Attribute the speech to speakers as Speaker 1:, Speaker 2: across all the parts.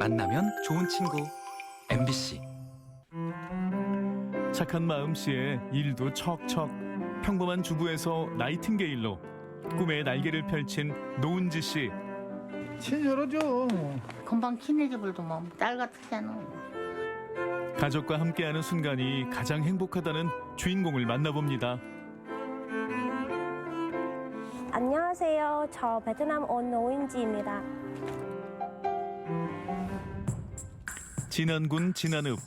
Speaker 1: 만나면 좋은 친구 MBC.
Speaker 2: 착한 마음씨에 일도 척척, 평범한 주부에서 나이팅게일로 꿈의 날개를 펼친 노은지 씨.
Speaker 3: 친절하죠.
Speaker 4: 금방 키네집을도 뭐 딸 같잖아.
Speaker 2: 가족과 함께하는 순간이 가장 행복하다는 주인공을 만나봅니다.
Speaker 5: 안녕하세요. 저 베트남 온 노은지입니다.
Speaker 2: 진안군 진안읍.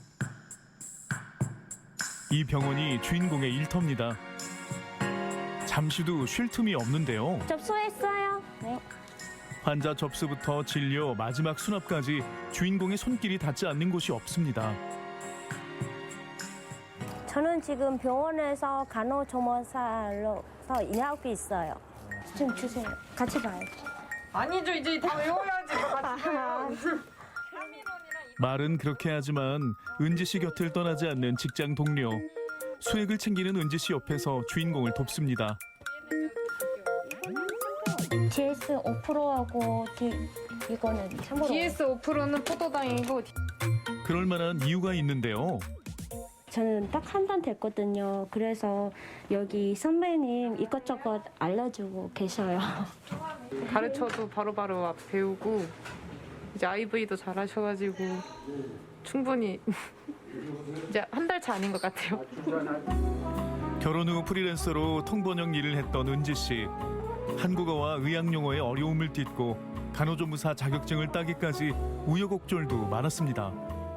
Speaker 2: 이 병원이 주인공의 일터입니다. 잠시도 쉴 틈이 없는데요.
Speaker 5: 접수했어요. 네.
Speaker 2: 환자 접수부터 진료, 마지막 수납까지 주인공의 손길이 닿지 않는 곳이 없습니다.
Speaker 5: 저는 지금 병원에서 간호조무사로서 일하고 있어요. 좀 주세요. 같이 봐요.
Speaker 6: 아니죠, 이제 다 외워야지. 같이 해요.
Speaker 2: 말은 그렇게 하지만 은지 씨 곁을 떠나지 않는 직장 동료. 수액을 챙기는 은지 씨 옆에서 주인공을 돕습니다.
Speaker 5: GS 5%하고 이거는 참고로
Speaker 6: GS 5%는 포도당이고
Speaker 2: 그럴 만한 이유가 있는데요.
Speaker 5: 저는 딱 한 달 됐거든요. 그래서 여기 선배님 이것저것 알려주고 계셔요.
Speaker 6: 가르쳐도 바로바로 배우고 이제 IV도 잘하셔가지고 충분히 이제 한 달 차 아닌 것 같아요.
Speaker 2: 결혼 후 프리랜서로 통번역 일을 했던 은지 씨. 한국어와 의학 용어의 어려움을 딛고 간호조무사 자격증을 따기까지 우여곡절도 많았습니다.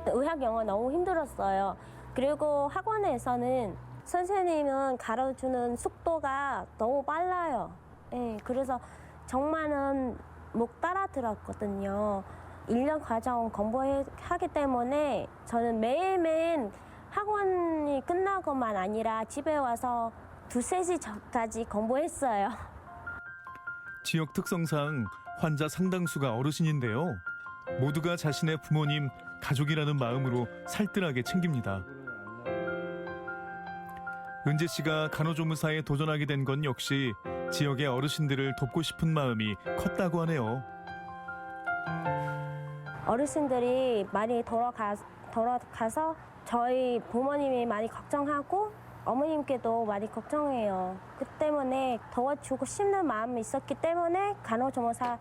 Speaker 5: 의학 영어 너무 힘들었어요. 그리고 학원에서는 선생님은 가르쳐주는 속도가 너무 빨라요. 예, 그래서 정말은 못 따라들었거든요. 1년 과정 공부하기 때문에 저는 매일매일 학원이 끝나고만 아니라 집에 와서 2~3시까지 공부했어요.
Speaker 2: 지역 특성상 환자 상당수가 어르신인데요. 모두가 자신의 부모님, 가족이라는 마음으로 살뜰하게 챙깁니다. 은지 씨가 간호조무사에 도전하게 된 건 역시 지역의 어르신들을 돕고 싶은 마음이 컸다고 하네요.
Speaker 5: 어르신들이 많이 돌아가서 저희 부모님이 많이 걱정하고 어머님께도 많이 걱정해요. 그 때문에 도와주고 싶은 마음이 있었기 때문에 간호조무사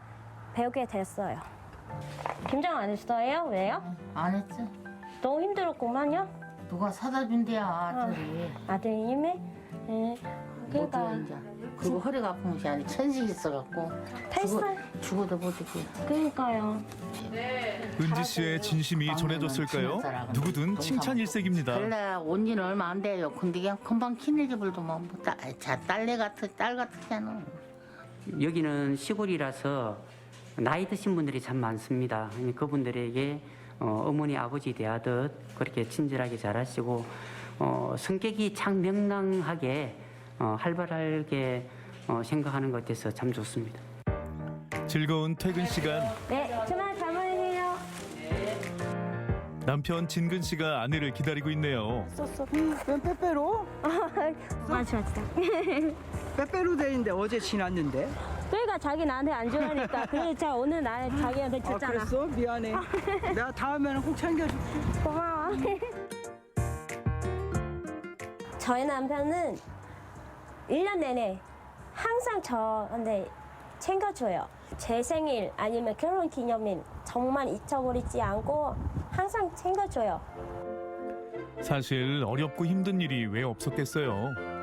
Speaker 5: 배우게 됐어요. 김장 안 했어요? 왜요?
Speaker 4: 안 했지.
Speaker 5: 너무 힘들었구만요.
Speaker 4: 누가 사다 준대야 아들이.
Speaker 5: 아드님이? 네. 그러니까
Speaker 4: 못 이제. 그리고 허리가 아픈 것이 아니 천식 있어갖고
Speaker 5: 탈살.
Speaker 4: 죽어도 못 이겨.
Speaker 5: 그러니까요.
Speaker 2: 은지 씨의 진심이 전해졌을까요? 누구든 칭찬 일색입니다.
Speaker 4: 원래 온 지는 얼마 안 돼요. 근데 그냥 금방 키네집을도 뭐 딸내 같은 딸 같잖아.
Speaker 7: 여기는 시골이라서 나이 드신 분들이 참 많습니다. 그분들에게 어머니 아버지 대하듯 그렇게 친절하게 잘하시고 성격이 참 명랑하게 활발하게 생각하는 것 같아서 참 좋습니다.
Speaker 2: 즐거운 퇴근 시간.
Speaker 5: 네, 주말 잘 보내세요.
Speaker 2: 남편 진근 씨가 아내를 기다리고 있네요.
Speaker 3: 웬 빼빼로?
Speaker 5: 맞아.
Speaker 3: 빼빼로 데이인데 어제 지났는데.
Speaker 5: 그러니까 자기 나한테 안 좋아하니까 그래서 오늘 나 자기한테
Speaker 3: 아
Speaker 5: 줬잖아.
Speaker 3: 그랬어? 미안해. 내가 다음에는 꼭 챙겨줄게.
Speaker 5: 고마워. 저희 남편은 1년 내내 항상 저한테 챙겨줘요. 제 생일 아니면 결혼 기념일 정말 잊어버리지 않고 항상 챙겨줘요.
Speaker 2: 사실 어렵고 힘든 일이 왜 없었겠어요.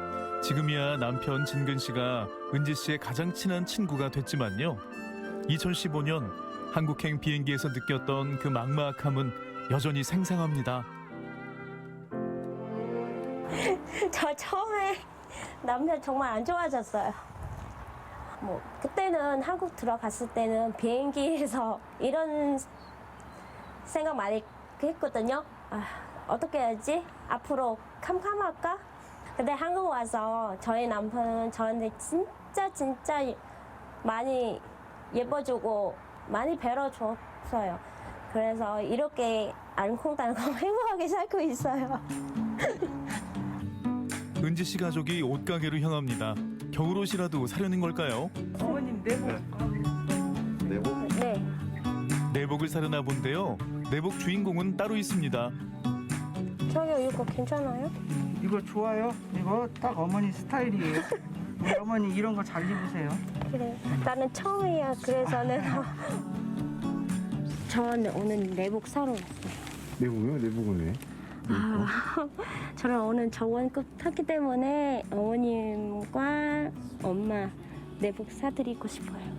Speaker 2: 지금이야 남편 진근 씨가 은지 씨의 가장 친한 친구가 됐지만요. 2015년 한국행 비행기에서 느꼈던 그 막막함은 여전히 생생합니다.
Speaker 5: 저 처음에 남편 정말 안 좋아졌어요. 뭐 그때는 한국 들어갔을 때는 비행기에서 이런 생각 많이 했거든요. 어떻게 해야지? 앞으로 캄캄할까? 근데 한국 와서 저희 남편은 저한테 진짜 많이 예뻐주고 많이 배려줬어요. 그래서 이렇게 알콩달콩 행복하게 살고 있어요.
Speaker 2: 은지 씨 가족이 옷가게로 향합니다. 겨울옷이라도 사려는 걸까요?
Speaker 3: 어머님 내복.
Speaker 5: 네.
Speaker 2: 내복을 사려나 본데요. 내복 주인공은 따로 있습니다.
Speaker 5: 저기요, 이거 괜찮아요?
Speaker 3: 이거 좋아요? 이거 딱 어머니 스타일이에요. 우리 어머니 이런 거 잘 입으세요.
Speaker 5: 그래. 나는 처음이야. 그래서는 저는 오늘 내복 사러 왔어요.
Speaker 8: 내복이요? 내복은 왜?
Speaker 5: 저는 오늘 저원급 탔기 때문에 어머님과 엄마 내복 사드리고 싶어요.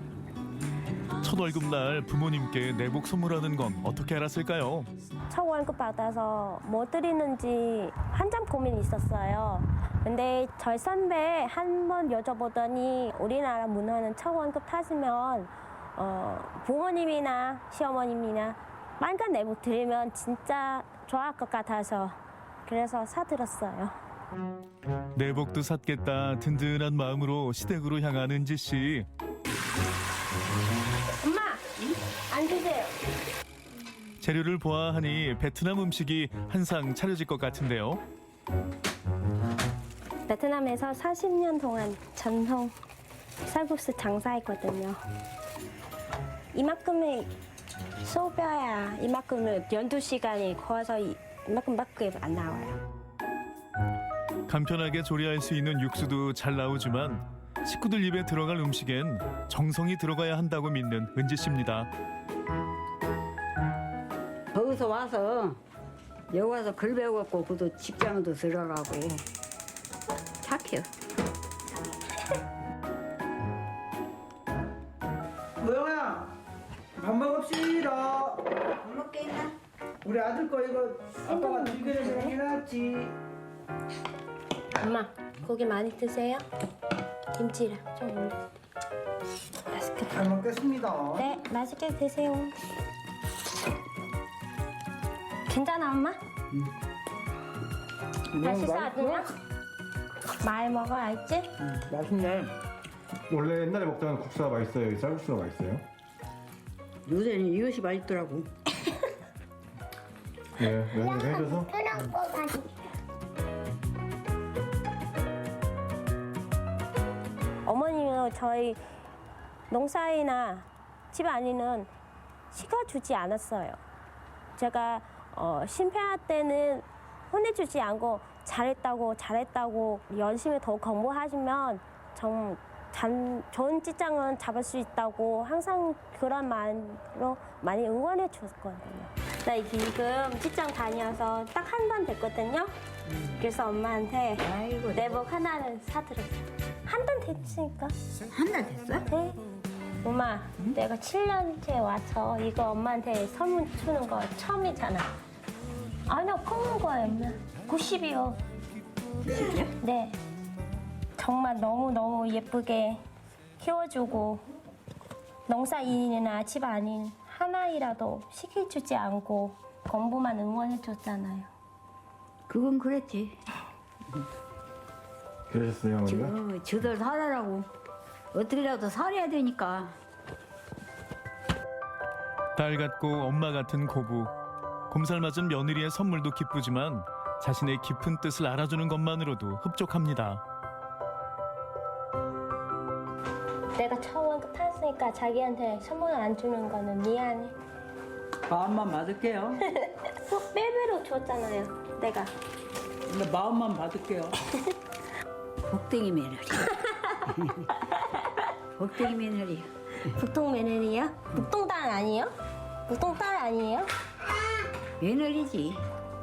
Speaker 2: 첫 월급날 부모님께 내복 선물하는 건 어떻게 알았을까요?
Speaker 5: 첫 월급 받아서 뭐 드리는지 한참 고민이 있었어요. 근데 저희 선배 한 번 여쭤보더니 우리나라 문화는 첫 월급 타시면 부모님이나 시어머님이나 빨간 내복 드리면 진짜 좋아할 것 같아서 그래서 사드렸어요.
Speaker 2: 내복도 샀겠다 든든한 마음으로 시댁으로 향한 은지 씨.
Speaker 5: 엄마, 앉으세요.
Speaker 2: 재료를 보아하니 베트남 음식이 한 상 차려질 것 같은데요.
Speaker 5: 베트남에서 40년 동안 전통 쌀국수 장사했거든요. 이만큼의 소벼야 이만큼을 12시간이 거워서 이만큼밖에 안 나와요.
Speaker 2: 간편하게 조리할 수 있는 육수도 잘 나오지만 식구들 입에 들어갈 음식엔 정성이 들어가야 한다고 믿는 은지 씨입니다.
Speaker 9: 거기서 와서 여기 와서 글 배워갖고 그도 직장도 들어가고 착해요.
Speaker 3: 모영아, 밥 먹읍시다.
Speaker 9: 밥 먹게 있나?
Speaker 3: 우리 아들 거 이거 아빠가 들기름에 해놨지.
Speaker 5: 엄마, 고기 많이 드세요? 김치랑 좀 올려. 맛있게.
Speaker 3: 잘 먹겠습니다.
Speaker 5: 네, 맛있게 드세요. 괜찮아, 엄마? 맛있어, 아들야? 많이 먹어, 알지?
Speaker 3: 맛있네.
Speaker 8: 원래 옛날에 먹던 국수가 맛있어요? 이 쌀국수가 맛있어요?
Speaker 9: 요새는 이것이 맛있더라고.
Speaker 8: 네, 며느리가 해줘서?
Speaker 5: 어머님은 저희 농사이나 집안일은 시켜주지 않았어요. 제가 실패할 때는 혼내주지 않고 잘했다고 열심히 더 공부하시면 좋은 직장은 잡을 수 있다고 항상 그런 말로 많이 응원해 줬거든요. 나 지금 직장 다녀서 딱 한 달 됐거든요. 그래서 엄마한테
Speaker 9: 아이고,
Speaker 5: 내복 하나를 사드렸어요. 한 달 됐으니까.
Speaker 9: 한 달 됐어?
Speaker 5: 네. 엄마, 내가 7년째 와서 이거 엄마한테 선물 주는 거 처음이잖아. 아니요, 커는 거예요, 엄마. 90이요.
Speaker 9: 90이요?
Speaker 5: 네. 정말 너무너무 예쁘게 키워주고 농사일이나 집안일 하나이라도 시켜주지 않고 공부만 응원해줬잖아요.
Speaker 9: 그건 그랬지.
Speaker 8: 그러셨어요, 어머니가?
Speaker 9: 저들 살아라고 어떻게라도 살아야 되니까.
Speaker 2: 딸 같고 엄마 같은 고부. 곰살맞은 며느리의 선물도 기쁘지만 자신의 깊은 뜻을 알아주는 것만으로도 흡족합니다.
Speaker 5: 내가 처음 월급 탔으니까 자기한테 선물 안 주는 거는 미안해.
Speaker 3: 마음만 받을게요.
Speaker 5: 빼빼로 줬잖아요, 내가.
Speaker 3: 근데 마음만 받을게요.
Speaker 9: 복덩이 며느리. 복덩이 며느리.
Speaker 5: 북동 며느리요? 북동딸 아니에요? 북동딸 아니에요?
Speaker 9: 며느리지.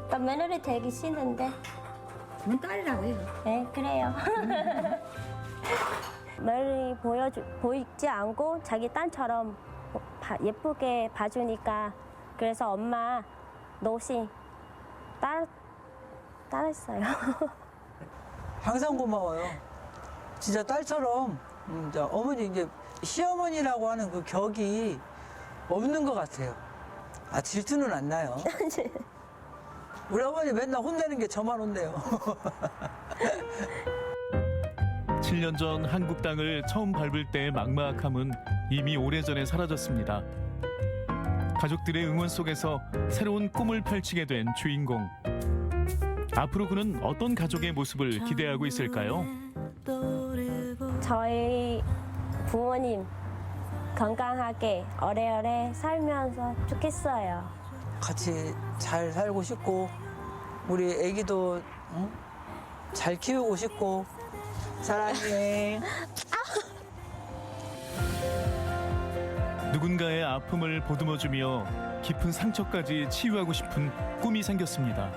Speaker 5: 나 며느리 되기 싫은데.
Speaker 9: 그건 딸이라고 해요.
Speaker 5: 네, 그래요. 며느리 보이지 않고 자기 딸처럼 예쁘게 봐주니까 그래서 엄마 노시 따랐어요.
Speaker 3: 항상 고마워요. 진짜 딸처럼 이제 어머니 이제 시어머니라고 하는 그 격이 없는 것 같아요. 아, 질투는 안 나요. 우리 어머니 맨날 혼내는 게 저만 혼내요.
Speaker 2: 7년 전 한국 땅을 처음 밟을 때의 막막함은 이미 오래전에 사라졌습니다. 가족들의 응원 속에서 새로운 꿈을 펼치게 된 주인공. 앞으로 그는 어떤 가족의 모습을 기대하고 있을까요?
Speaker 5: 저희 부모님 건강하게 오래오래 살면서 좋겠어요.
Speaker 3: 같이 잘 살고 싶고 우리 애기도 응? 잘 키우고 싶고 사랑해.
Speaker 2: 누군가의 아픔을 보듬어주며 깊은 상처까지 치유하고 싶은 꿈이 생겼습니다.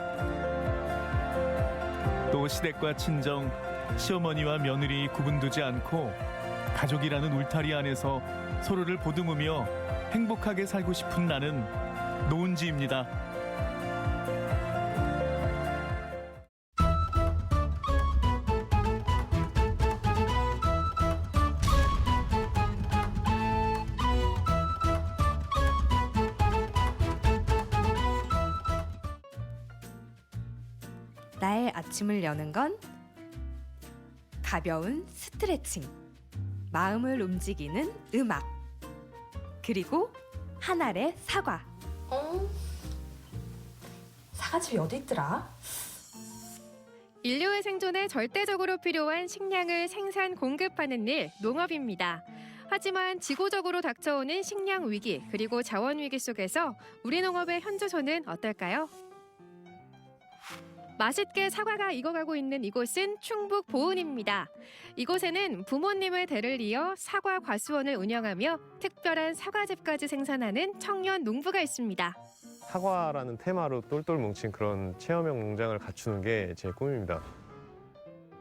Speaker 2: 또 시댁과 친정, 시어머니와 며느리 구분두지 않고 가족이라는 울타리 안에서 서로를 보듬으며 행복하게 살고 싶은 나는 노은지입니다.
Speaker 10: 나의 아침을 여는 건 가벼운 스트레칭, 마음을 움직이는 음악, 그리고 한 알의 사과. 사과집이 어디 있더라?
Speaker 6: 인류의 생존에 절대적으로 필요한 식량을 생산 공급하는 일, 농업입니다. 하지만 지구적으로 닥쳐오는 식량 위기 그리고 자원 위기 속에서 우리 농업의 현주소는 어떨까요? 맛있게 사과가 익어가고 있는 이곳은 충북 보은입니다. 이곳에는 부모님의 대를 이어 사과 과수원을 운영하며 특별한 사과즙까지 생산하는 청년 농부가 있습니다.
Speaker 11: 사과라는 테마로 똘똘 뭉친 그런 체험형 농장을 갖추는 게 제 꿈입니다.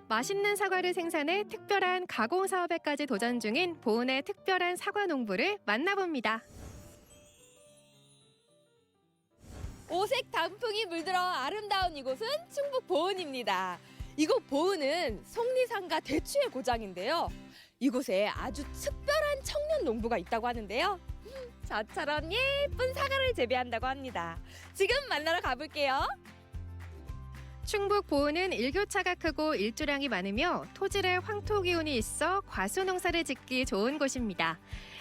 Speaker 6: 맛있는 사과를 생산해 특별한 가공 사업에까지 도전 중인 보은의 특별한 사과 농부를 만나봅니다.
Speaker 12: 오색 단풍이 물들어 아름다운 이곳은 충북 보은입니다. 이곳 보은은 속리산과 대추의 고장인데요. 이곳에 아주 특별한 청년 농부가 있다고 하는데요. 저처럼 예쁜 사과를 재배한다고 합니다. 지금 만나러 가볼게요.
Speaker 6: 충북 보은은 일교차가 크고 일조량이 많으며 토질에 황토 기운이 있어 과수 농사를 짓기 좋은 곳입니다.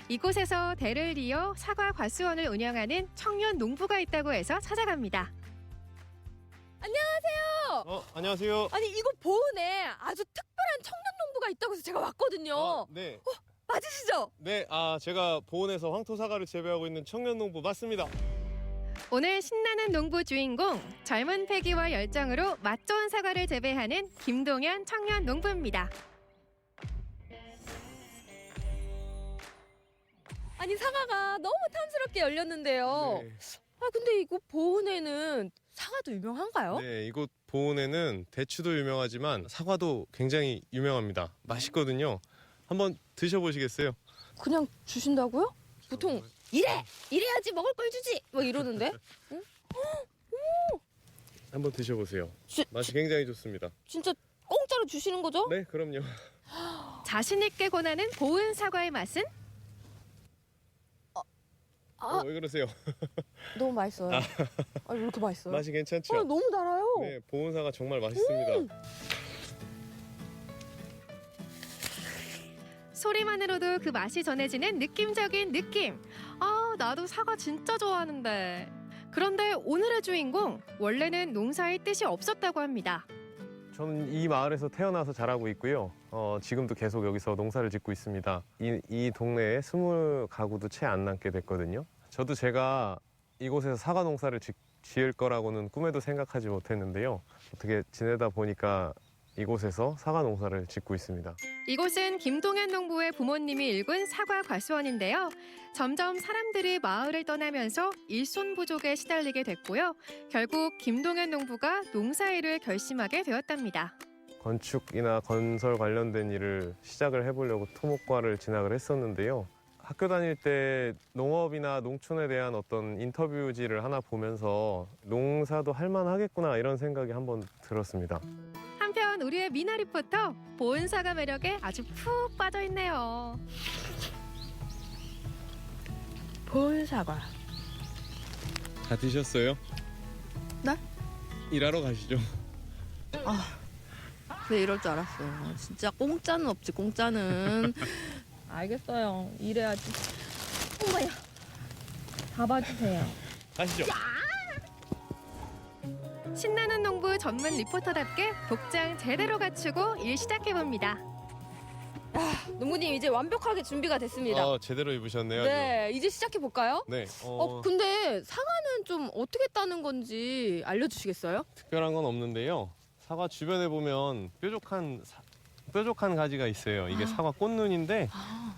Speaker 6: 이곳에서 대를 이어 사과 과수원을 운영하는 청년 농부가 있다고 해서 찾아갑니다.
Speaker 12: 안녕하세요.
Speaker 11: 안녕하세요.
Speaker 12: 아니 이곳 보은에 아주 특별한 청년 농부가 있다고 해서 제가 왔거든요.
Speaker 11: 네.
Speaker 12: 맞으시죠?
Speaker 11: 네, 제가 보은에서 황토 사과를 재배하고 있는 청년 농부 맞습니다.
Speaker 6: 오늘 신나는 농부 주인공, 젊은 패기와 열정으로 맛 좋은 사과를 재배하는 김동현 청년 농부입니다.
Speaker 12: 아니 사과가 너무 탐스럽게 열렸는데요.
Speaker 11: 네.
Speaker 12: 근데 이곳 보은에는 사과도 유명한가요?
Speaker 11: 네, 이곳 보은에는 대추도 유명하지만 사과도 굉장히 유명합니다. 맛있거든요. 한번 드셔보시겠어요?
Speaker 12: 그냥 주신다고요? 보통 이래야지 먹을 걸 주지 뭐 이러는데. 응?
Speaker 11: 한번 드셔보세요.
Speaker 12: 지-
Speaker 11: 맛이 굉장히 좋습니다.
Speaker 12: 진짜 공짜로 주시는 거죠?
Speaker 11: 네, 그럼요.
Speaker 6: 자신 있게 권하는 보은 사과의 맛은?
Speaker 11: 왜 그러세요?
Speaker 12: 너무 맛있어요. 왜 이렇게 맛있어요?
Speaker 11: 맛이 괜찮죠?
Speaker 12: 너무 달아요.
Speaker 11: 네, 보은 사과 정말 맛있습니다.
Speaker 6: 소리만으로도 그 맛이 전해지는 느낌적인 느낌. 나도 사과 진짜 좋아하는데. 그런데 오늘의 주인공, 원래는 농사의 뜻이 없었다고 합니다.
Speaker 11: 저는 이 마을에서 태어나서 자라고 있고요. 지금도 계속 여기서 농사를 짓고 있습니다. 이 동네에 20가구도 채 안 남게 됐거든요. 저도 제가 이곳에서 사과 농사를 지을 거라고는 꿈에도 생각하지 못했는데요. 어떻게 지내다 보니까 이곳에서 사과 농사를 짓고 있습니다.
Speaker 6: 이곳은 김동현 농부의 부모님이 일군 사과 과수원인데요. 점점 사람들이 마을을 떠나면서 일손 부족에 시달리게 됐고요. 결국 김동현 농부가 농사일을 결심하게 되었답니다.
Speaker 11: 건축이나 건설 관련된 일을 시작을 해보려고 토목과를 진학을 했었는데요. 학교 다닐 때 농업이나 농촌에 대한 어떤 인터뷰지를 하나 보면서 농사도 할만하겠구나 이런 생각이 한번 들었습니다.
Speaker 6: 한편 우리의 미나 리포터, 보은 사과 매력에 아주 푹 빠져있네요.
Speaker 12: 보은 사과.
Speaker 11: 다 드셨어요?
Speaker 12: 네?
Speaker 11: 일하러 가시죠.
Speaker 12: 네, 이럴 줄 알았어요. 진짜 공짜는 없지, 공짜는. 알겠어요. 이래야지. 엄마야. 잡아주세요.
Speaker 11: 가시죠.
Speaker 6: 신나는 농부 전문 리포터답게 복장 제대로 갖추고 일 시작해봅니다.
Speaker 12: 농부님 이제 완벽하게 준비가 됐습니다.
Speaker 11: 제대로 입으셨네요.
Speaker 12: 네, 이제 시작해 볼까요?
Speaker 11: 네.
Speaker 12: 근데 사과는 좀 어떻게 따는 건지 알려주시겠어요?
Speaker 11: 특별한 건 없는데요. 사과 주변에 보면 뾰족한 가지가 있어요. 이게 사과 꽃눈인데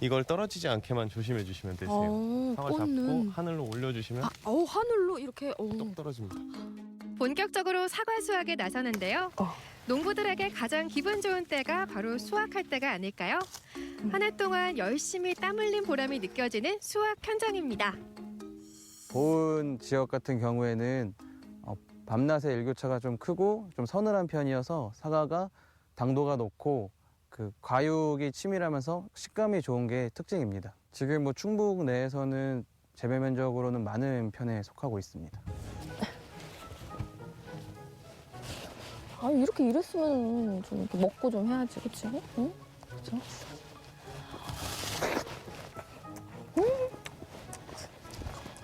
Speaker 11: 이걸 떨어지지 않게만 조심해 주시면 되세요. 사과
Speaker 12: 꽃눈.
Speaker 11: 잡고 하늘로 올려주시면
Speaker 12: 하늘로 이렇게.
Speaker 11: 똑 떨어집니다.
Speaker 6: 본격적으로 사과 수확에 나서는데요. 농부들에게 가장 기분 좋은 때가 바로 수확할 때가 아닐까요? 한 해 동안 열심히 땀 흘린 보람이 느껴지는 수확 현장입니다.
Speaker 13: 보은 지역 같은 경우에는 밤낮의 일교차가 좀 크고 좀 서늘한 편이어서 사과가 당도가 높고 그 과육이 치밀하면서 식감이 좋은 게 특징입니다. 지금 뭐 충북 내에서는 재배 면적으로는 많은 편에 속하고 있습니다.
Speaker 12: 이렇게 일했으면 좀 이렇게 먹고 좀 해야지, 그치? 응? 그쵸?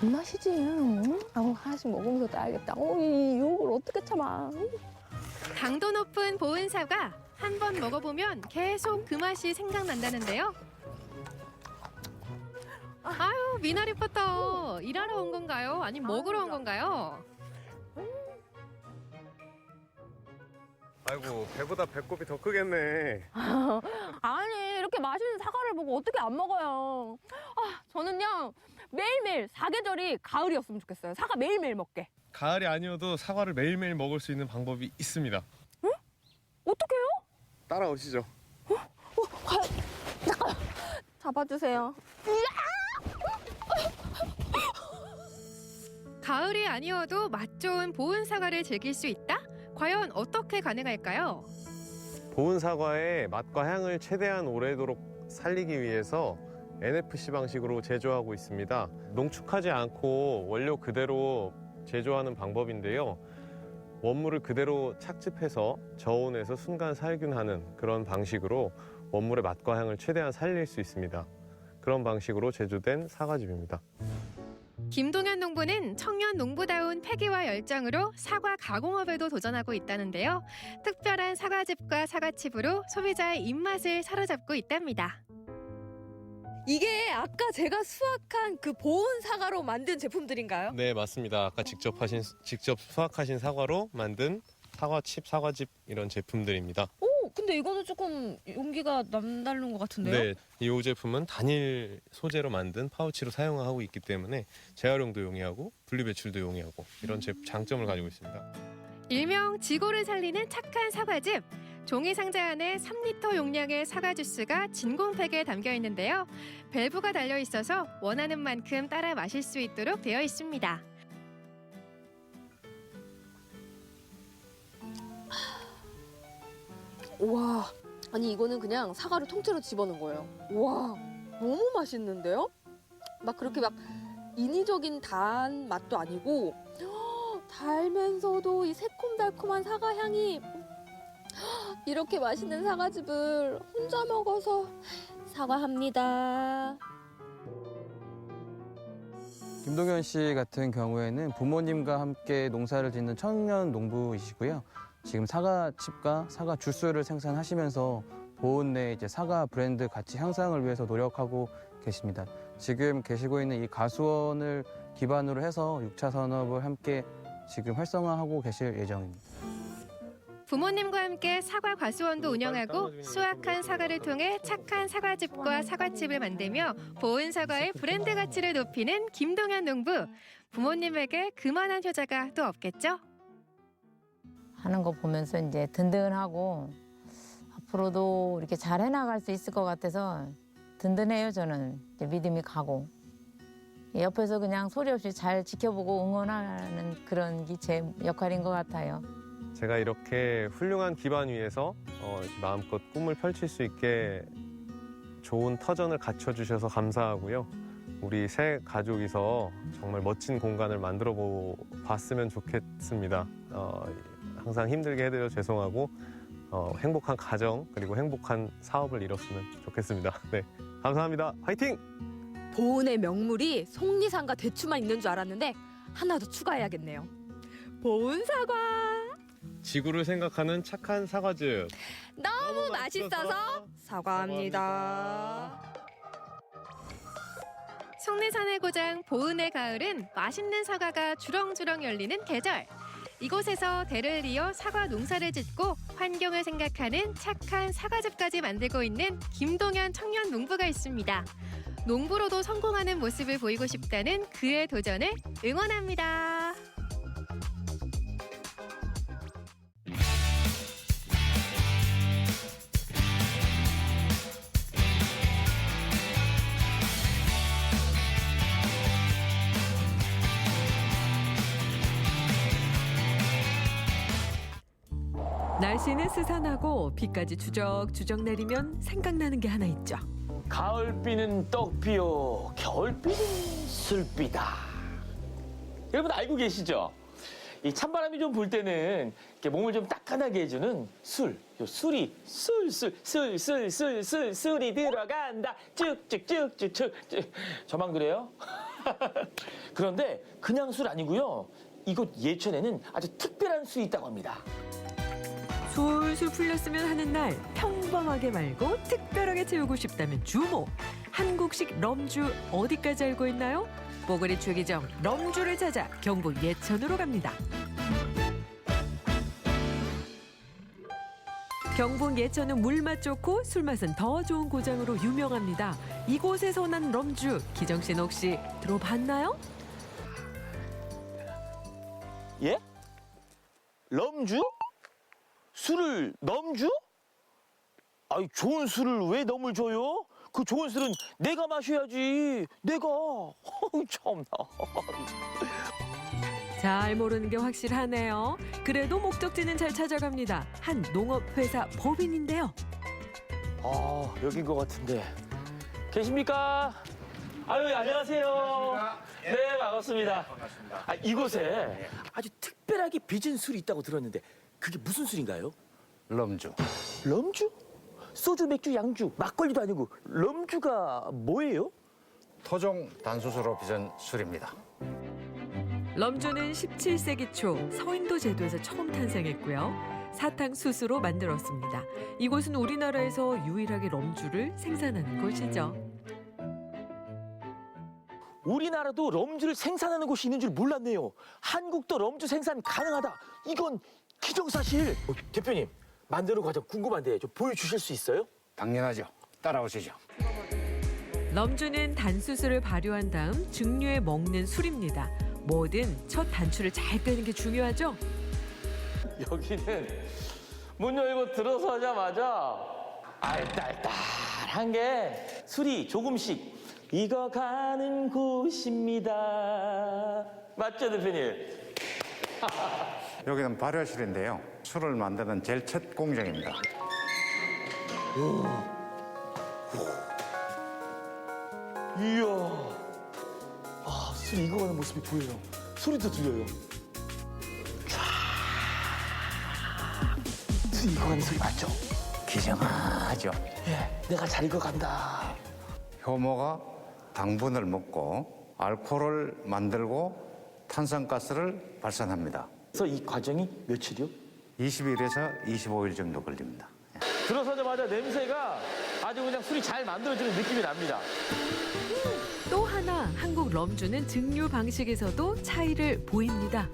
Speaker 12: 맛이지. 응? 하나씩 먹으면서 따야겠다. 이 유혹을 어떻게 참아?
Speaker 6: 당도 높은 보은 사과 한 번 먹어보면 계속 그 맛이 생각난다는데요. 아유, 미나 리포터 일하러 온 건가요? 아니면 먹으러 온 건가요?
Speaker 11: 아이고, 배보다 배꼽이 더 크겠네.
Speaker 12: 아니, 이렇게 맛있는 사과를 보고 어떻게 안 먹어요? 저는요, 매일매일 사계절이 가을이었으면 좋겠어요. 사과 매일매일 먹게.
Speaker 11: 가을이 아니어도 사과를 매일매일 먹을 수 있는 방법이 있습니다.
Speaker 12: 응? 어떻게 해요?
Speaker 11: 따라오시죠.
Speaker 12: 잠깐 잡아주세요.
Speaker 6: 가을이 아니어도 맛 좋은 보은 사과를 즐길 수 있다? 과연 어떻게 가능할까요?
Speaker 11: 보은 사과의 맛과 향을 최대한 오래도록 살리기 위해서 NFC 방식으로 제조하고 있습니다. 농축하지 않고 원료 그대로 제조하는 방법인데요. 원물을 그대로 착즙해서 저온에서 순간 살균하는 그런 방식으로 원물의 맛과 향을 최대한 살릴 수 있습니다. 그런 방식으로 제조된 사과즙입니다.
Speaker 6: 김동현 농부는 청년 농부다운 패기와 열정으로 사과 가공업에도 도전하고 있다는데요. 특별한 사과즙과 사과칩으로 소비자의 입맛을 사로잡고 있답니다.
Speaker 12: 이게 아까 제가 수확한 그 보은 사과로 만든 제품들인가요?
Speaker 11: 네, 맞습니다. 아까 직접 수확하신 사과로 만든 사과칩, 사과즙 이런 제품들입니다.
Speaker 12: 근데 이거는 조금 용기가 남다른 것 같은데요?
Speaker 11: 네, 이 제품은 단일 소재로 만든 파우치로 사용하고 있기 때문에 재활용도 용이하고 분리배출도 용이하고 이런 장점을 가지고 있습니다.
Speaker 6: 일명 지고를 살리는 착한 사과즙. 종이 상자 안에 3리터 용량의 사과 주스가 진공팩에 담겨 있는데요. 밸브가 달려 있어서 원하는 만큼 따라 마실 수 있도록 되어 있습니다.
Speaker 12: 와, 아니 이거는 그냥 사과를 통째로 집어넣은 거예요. 와, 너무 맛있는데요? 막 그렇게 막 인위적인 단 맛도 아니고 달면서도 이 새콤달콤한 사과 향이 이렇게 맛있는 사과즙을 혼자 먹어서 사과합니다.
Speaker 13: 김동현 씨 같은 경우에는 부모님과 함께 농사를 짓는 청년 농부이시고요. 지금 사과칩과 사과 주스를 생산하시면서 보은 내 이제 사과 브랜드 가치 향상을 위해서 노력하고 계십니다. 지금 계시고 있는 이 가수원을 기반으로 해서 6차 산업을 함께 지금 활성화하고 계실 예정입니다.
Speaker 6: 부모님과 함께 사과 과수원도 운영하고 수확한 사과를 통해 착한 사과즙과 사과칩을 만들며 보은 사과의 브랜드 가치를 높이는 김동현 농부. 부모님에게 그만한 효자가 또 없겠죠?
Speaker 14: 하는 거 보면서 이제 든든하고 앞으로도 이렇게 잘 해나갈 수 있을 것 같아서 든든해요. 저는 이제 믿음이 가고 옆에서 그냥 소리 없이 잘 지켜보고 응원하는 그런 게 제 역할인 것 같아요.
Speaker 11: 제가 이렇게 훌륭한 기반 위에서 마음껏 꿈을 펼칠 수 있게 좋은 터전을 갖춰주셔서 감사하고요. 우리 새 가족이서 정말 멋진 공간을 만들어 봤으면 좋겠습니다. 항상 힘들게 해드려 죄송하고 행복한 가정 그리고 행복한 사업을 이뤘으면 좋겠습니다. 네, 감사합니다. 화이팅!
Speaker 12: 보은의 명물이 속리산과 대추만 있는 줄 알았는데 하나 더 추가해야겠네요. 보은 사과!
Speaker 11: 지구를 생각하는 착한 사과즙.
Speaker 12: 너무 맛있어서 사과합니다.
Speaker 6: 속리산의 고장 보은의 가을은 맛있는 사과가 주렁주렁 열리는 계절. 이곳에서 대를 이어 사과 농사를 짓고 환경을 생각하는 착한 사과즙까지 만들고 있는 김동현 청년 농부가 있습니다. 농부로도 성공하는 모습을 보이고 싶다는 그의 도전을 응원합니다.
Speaker 15: 날씨는 스산하고 비까지 주적주적 내리면 생각나는 게 하나 있죠.
Speaker 16: 가을비는 떡비요, 겨울비는 술비다. 여러분 알고 계시죠? 이 찬바람이 좀 불 때는 이렇게 몸을 좀 따끈하게 해주는 술. 요 술이 술이 들어간다. 쭉쭉쭉쭉쭉. 저만 그래요? 그런데 그냥 술 아니고요. 이곳 예천에는 아주 특별한 술이 있다고 합니다.
Speaker 15: 술술 풀렸으면 하는 날 평범하게 말고 특별하게 채우고 싶다면 주모. 한국식 럼주 어디까지 알고 있나요? 뽀글이 최기정 럼주를 찾아 경북 예천으로 갑니다. 경북 예천은 물맛 좋고 술맛은 더 좋은 고장으로 유명합니다. 이곳에서 난 럼주, 기정 씨는 혹시 들어봤나요?
Speaker 16: 예? 럼주? 술을 넘주? 아이, 좋은 술을 왜 넘을 줘요? 그 좋은 술은 내가 마셔야지. 내가. 참나.
Speaker 15: 잘 모르는 게 확실하네요. 그래도 목적지는 잘 찾아갑니다. 한 농업회사 법인인데요.
Speaker 16: 아, 여긴 것 같은데. 계십니까? 아유, 안녕하세요. 네, 반갑습니다. 아, 이곳에 아주 특별하게 빚은 술이 있다고 들었는데 그게 무슨 술인가요?
Speaker 17: 럼주.
Speaker 16: 럼주? 소주, 맥주, 양주, 막걸리도 아니고 럼주가 뭐예요?
Speaker 17: 토종 단수수로 빚은 술입니다.
Speaker 15: 럼주는 17세기 초 서인도 제도에서 처음 탄생했고요. 사탕수수로 만들었습니다. 이곳은 우리나라에서 유일하게 럼주를 생산하는 곳이죠.
Speaker 16: 우리나라도 럼주를 생산하는 곳이 있는 줄 몰랐네요. 한국도 럼주 생산 가능하다. 이건 기정사실. 대표님, 만드는 과정 궁금한데 좀 보여주실 수 있어요?
Speaker 17: 당연하죠. 따라오시죠.
Speaker 15: 럼주는 단수수를 발효한 다음 증류해 먹는 술입니다. 뭐든 첫 단추를 잘 떼는 게 중요하죠.
Speaker 16: 여기는 문 열고 들어서자마자 알딸딸한 게 술이 조금씩 익어가는 곳입니다. 맞죠, 대표님?
Speaker 17: 여기는 발효실인데요. 술을 만드는 제일 첫 공정입니다.
Speaker 16: 이야. 아, 술 익어가는 모습이 보여요. 소리도 들려요. 술 익어가는 소리 맞죠?
Speaker 17: 기정하죠.
Speaker 16: 예, 내가 잘 익어간다.
Speaker 17: 효모가 당분을 먹고 알코올을 만들고 탄산가스를 발산합니다.
Speaker 16: 그래서 이 과정이 며칠이요?
Speaker 17: 20일에서 25일 정도 걸립니다.
Speaker 16: 들어서자마자 냄새가 아주 그냥 술이 잘 만들어지는 느낌이 납니다.
Speaker 15: 또 하나 한국 럼주는 증류 방식에서도 차이를 보입니다.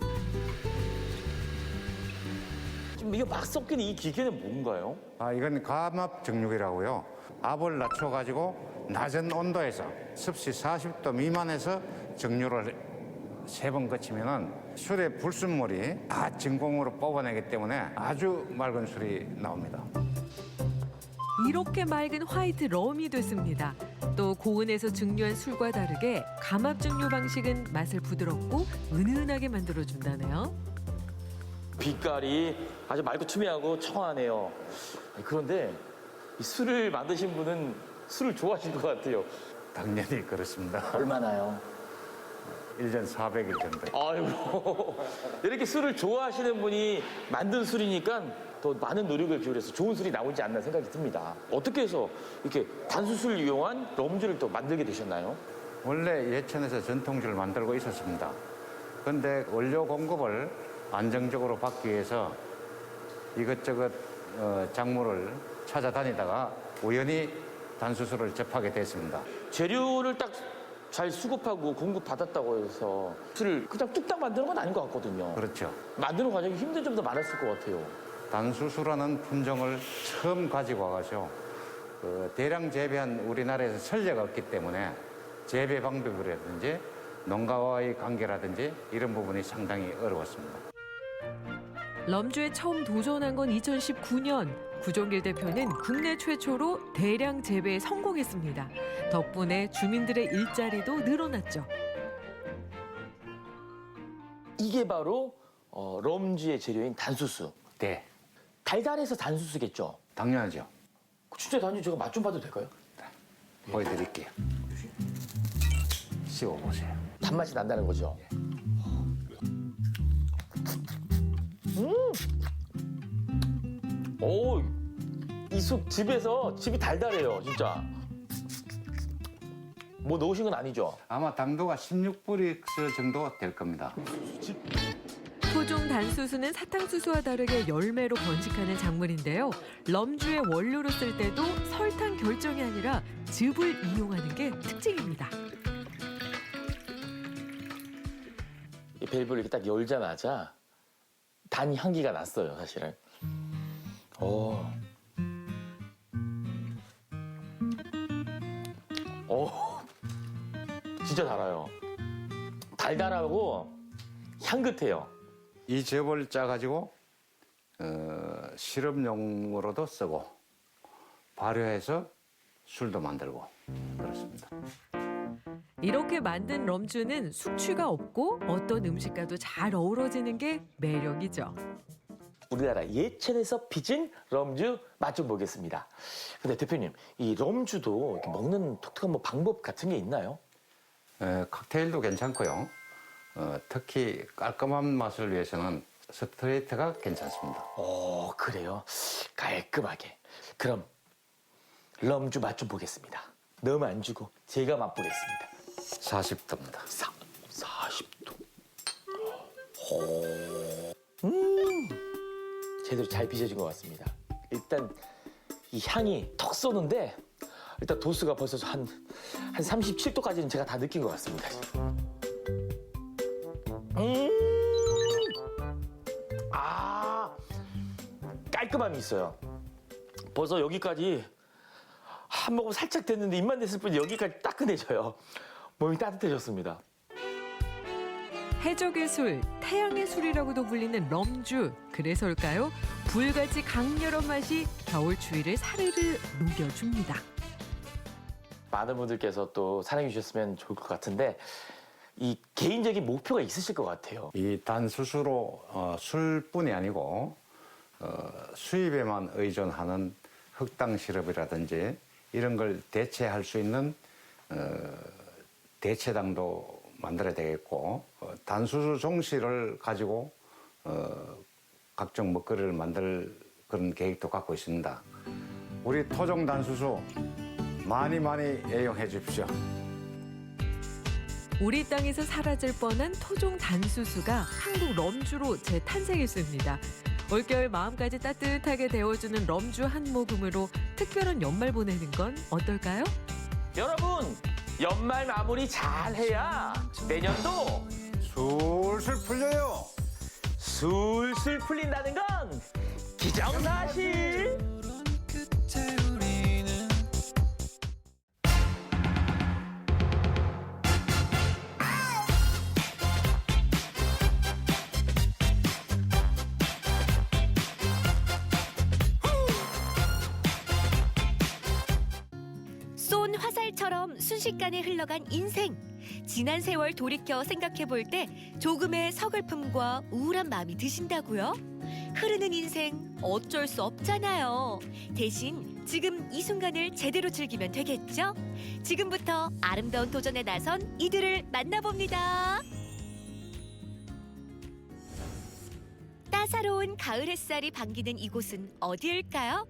Speaker 16: 지금 이게 막 섞이는 이 기계는 뭔가요?
Speaker 17: 이건 감압 증류기라고요. 압을 낮춰가지고 낮은 온도에서 습시 40도 미만에서 증류를 3번 거치면은 술의 불순물이 다 진공으로 뽑아내기 때문에 아주 맑은 술이 나옵니다.
Speaker 15: 이렇게 맑은 화이트 럼이 됐습니다. 또 고온에서 증류한 술과 다르게 감압 증류 방식은 맛을 부드럽고 은은하게 만들어준다네요.
Speaker 16: 빛깔이 아주 맑고 투명하고 청아하네요. 그런데 이 술을 만드신 분은 술을 좋아하실 것 같아요.
Speaker 17: 당연히 그렇습니다.
Speaker 16: 얼마나요?
Speaker 17: 1년 400일 정도.
Speaker 16: 아이고, 이렇게 술을 좋아하시는 분이 만든 술이니까 더 많은 노력을 기울여서 좋은 술이 나오지 않나 생각이 듭니다. 어떻게 해서 이렇게 단수술 이용한 럼주를 또 만들게 되셨나요?
Speaker 17: 원래 예천에서 전통주를 만들고 있었습니다. 그런데 원료 공급을 안정적으로 받기 위해서 이것저것 작물을 찾아다니다가 우연히 단수수를 접하게 됐습니다.
Speaker 16: 재료를 딱 잘 수급하고 공급받았다고 해서 술을 그냥 뚝딱 만드는 건 아닌 것 같거든요.
Speaker 17: 그렇죠.
Speaker 16: 만드는 과정이 힘든 점도 많았을 것 같아요.
Speaker 17: 단수수라는 품종을 처음 가지고 와가지고 대량 재배한 우리나라에서 선례가 없기 때문에 재배 방법이라든지 농가와의 관계라든지 이런 부분이 상당히 어려웠습니다.
Speaker 15: 럼주에 처음 도전한 건 2019년. 구종길 대표는 국내 최초로 대량 재배에 성공했습니다. 덕분에 주민들의 일자리도 늘어났죠.
Speaker 16: 이게 바로 럼주의 재료인 단수수.
Speaker 17: 네.
Speaker 16: 달달해서 단수수겠죠?
Speaker 17: 당연하죠.
Speaker 16: 진짜 단지 제가 맛 좀 봐도 될까요?
Speaker 17: 보여드릴게요. 씹어보세요.
Speaker 16: 단맛이 난다는 거죠? 오, 이 숲 집이 달달해요, 진짜. 뭐 넣으신 건 아니죠?
Speaker 17: 아마 당도가 16브릭스 정도 될 겁니다.
Speaker 15: 토종 단수수는 사탕수수와 다르게 열매로 번식하는 작물인데요. 럼주의 원료로 쓸 때도 설탕 결정이 아니라 즙을 이용하는 게 특징입니다.
Speaker 16: 이 밸브를 이렇게 딱 열자마자 단 향기가 났어요, 사실은. 진짜 달아요. 달달하고 향긋해요.
Speaker 17: 이 즙을 짜가지고 시럽용으로도 쓰고 발효해서 술도 만들고 그렇습니다.
Speaker 15: 이렇게 만든 럼주는 숙취가 없고 어떤 음식과도 잘 어우러지는 게 매력이죠.
Speaker 16: 우리나라 예천에서 빚은 럼주 맛 좀 보겠습니다. 근데 대표님, 이 럼주도 이렇게 먹는 독특한 뭐 방법 같은 게 있나요?
Speaker 17: 칵테일도 괜찮고요. 특히 깔끔한 맛을 위해서는 스트레이트가 괜찮습니다.
Speaker 16: 그래요? 깔끔하게. 그럼 럼주 맛 좀 보겠습니다. 너무 안 주고 제가 맛보겠습니다.
Speaker 17: 40도입니다.
Speaker 16: 40도. 제대로 잘 빚어진 것 같습니다. 일단 이 향이 턱 쏘는데 일단 도수가 벌써 한 37도까지는 제가 다 느낀 것 같습니다. 깔끔함이 있어요. 벌써 여기까지 한 모금 살짝 됐는데 입만 댔을 뿐 여기까지 따끈해져요. 몸이 따뜻해졌습니다.
Speaker 15: 해적의 술, 태양의 술이라고도 불리는 럼주. 그래서일까요? 불같이 강렬한 맛이 겨울 추위를 사르르 녹여줍니다.
Speaker 16: 많은 분들께서 또 사랑해 주셨으면 좋을 것 같은데 이 개인적인 목표가 있으실 것 같아요.
Speaker 17: 이 단수수로 술뿐이 아니고 수입에만 의존하는 흑당 시럽이라든지 이런 걸 대체할 수 있는 대체당도 만들어야 되겠고 단수수 종씨를 가지고 각종 먹거리를 만들 그런 계획도 갖고 있습니다. 우리 토종 단수수 많이 애용해 주십시오.
Speaker 15: 우리 땅에서 사라질 뻔한 토종 단수수가 한국 럼주로 재탄생했습니다. 올겨울 마음까지 따뜻하게 데워주는 럼주 한 모금으로 특별한 연말 보내는 건 어떨까요?
Speaker 16: 여러분, 연말 마무리 잘 해야 내년도
Speaker 17: 술술 풀려요.
Speaker 16: 술술 풀린다는 건 기정사실.
Speaker 18: 쏜 화살처럼 순식간에 흘러간 인생. 지난 세월 돌이켜 생각해 볼 때 조금의 서글픔과 우울한 마음이 드신다고요? 흐르는 인생 어쩔 수 없잖아요. 대신 지금 이 순간을 제대로 즐기면 되겠죠? 지금부터 아름다운 도전에 나선 이들을 만나봅니다. 따사로운 가을 햇살이 반기는 이곳은 어디일까요?